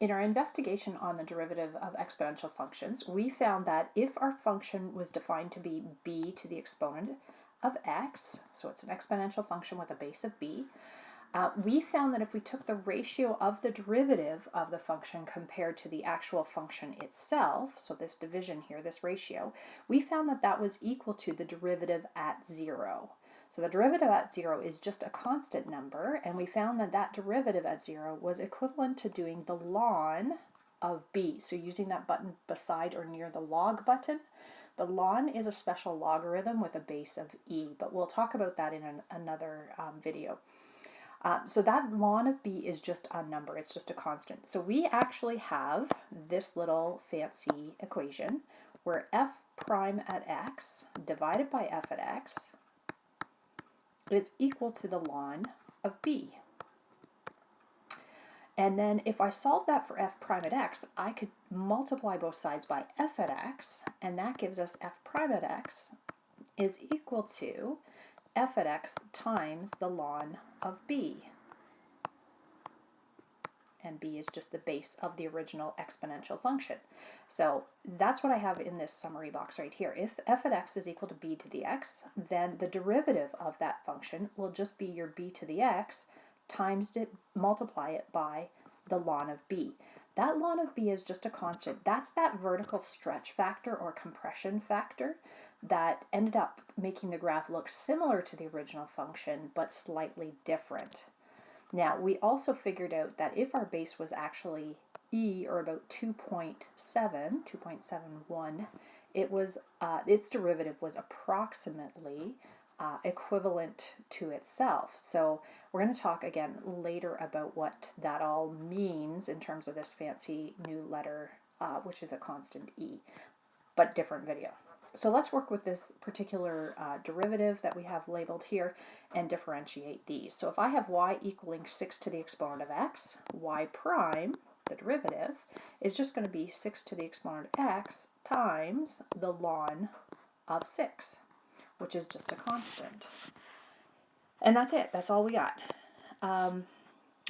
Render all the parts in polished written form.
In our investigation on the derivative of exponential functions, we found that if our function was defined to be b to the exponent of x, so it's an exponential function with a base of b, we found that if we took the ratio of the derivative of the function compared to the actual function itself, so this division here, this ratio, we found that that was equal to the derivative at 0. So the derivative at 0 is just a constant number, and we found that that derivative at 0 was equivalent to doing the ln of b. So using that button beside or near the log button, the ln is a special logarithm with a base of e, but we'll talk about that in another video. So that ln of b is just a number, it's just a constant. So we actually have this little fancy equation where f prime at x divided by f at x is equal to the ln of b. And then if I solve that for f prime at x, I could multiply both sides by f at x, and that gives us f prime at x is equal to f at x times the ln of b. And b is just the base of the original exponential function. So that's what I have in this summary box right here. If f at x is equal to b to the x, then the derivative of that function will just be your b to the x times it, multiply it by the ln of b. That ln of b is just a constant. That's that vertical stretch factor or compression factor that ended up making the graph look similar to the original function but slightly different. Now, we also figured out that if our base was actually e, or about 2.71, it was its derivative was approximately equivalent to itself. So we're going to talk again later about what that all means in terms of this fancy new letter, which is a constant e, but different video. So let's work with this particular derivative that we have labeled here and differentiate these. So if I have y equaling 6 to the exponent of x, y prime, the derivative, is just going to be 6 to the exponent of x times the ln of 6, which is just a constant. And that's it. That's all we got.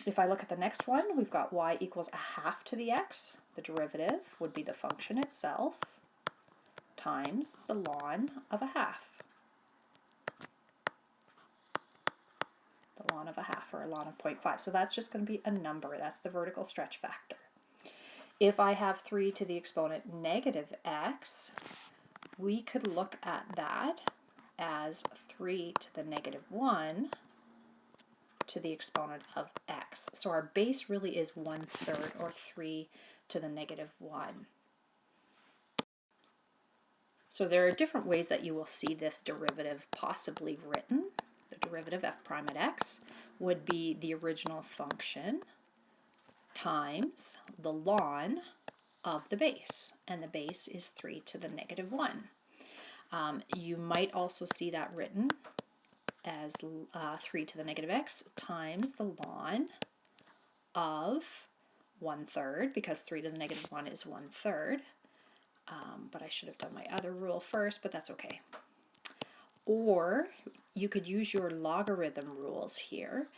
If I look at the next one, we've got y equals a half to the x. The derivative would be the function itself times the ln of a half. The ln of a half, or a ln of 0.5. So that's just going to be a number. That's the vertical stretch factor. If I have 3 to the exponent negative x, we could look at that as 3 to the negative 1 to the exponent of x. So our base really is 1/3, or 3 to the negative 1. So there are different ways that you will see this derivative possibly written. The derivative f prime at x would be the original function times the ln of the base, and the base is 3 to the negative 1. You might also see that written as 3 to the negative x times the ln of 1/3, because 3 to the negative 1 is 1/3. But I should have done my other rule first, but that's okay. Or you could use your logarithm rules here.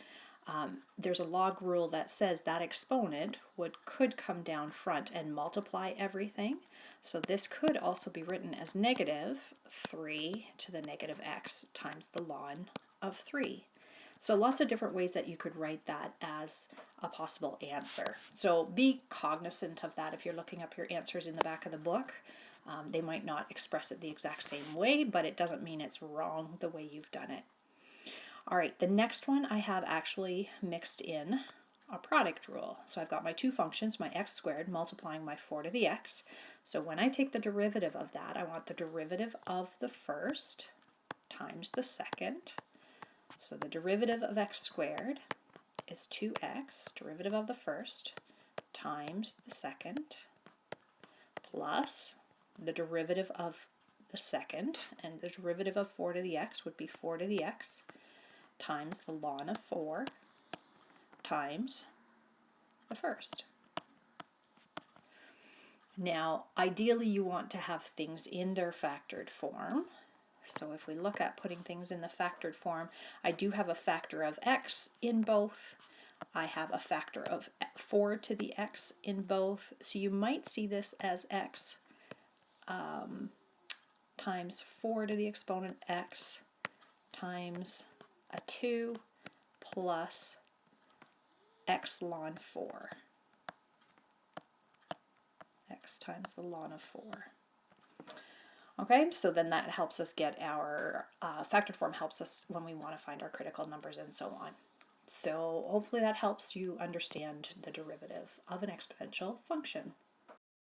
There's a log rule that says that exponent could come down front and multiply everything. So this could also be written as negative 3 to the negative x times the ln of 3. So lots of different ways that you could write that as a possible answer. So be cognizant of that if you're looking up your answers in the back of the book. They might not express it the exact same way, but it doesn't mean it's wrong the way you've done it. All right, the next one I have actually mixed in a product rule. So I've got my two functions, my x squared multiplying my 4 to the x. So when I take the derivative of that, I want the derivative of the first times the second. So the derivative of x squared is 2x, derivative of the first, times the second, plus the derivative of the second, and the derivative of 4 to the x would be 4 to the x, times the ln of 4, times the first. Now, ideally you want to have things in their factored form. So if we look at putting things in the factored form, I do have a factor of x in both. I have a factor of 4 to the x in both, so you might see this as x times 4 to the exponent x times a 2 plus x ln 4. X times the ln of 4. Okay, so then that helps us get our factored form, helps us when we want to find our critical numbers and so on. So hopefully that helps you understand the derivative of an exponential function.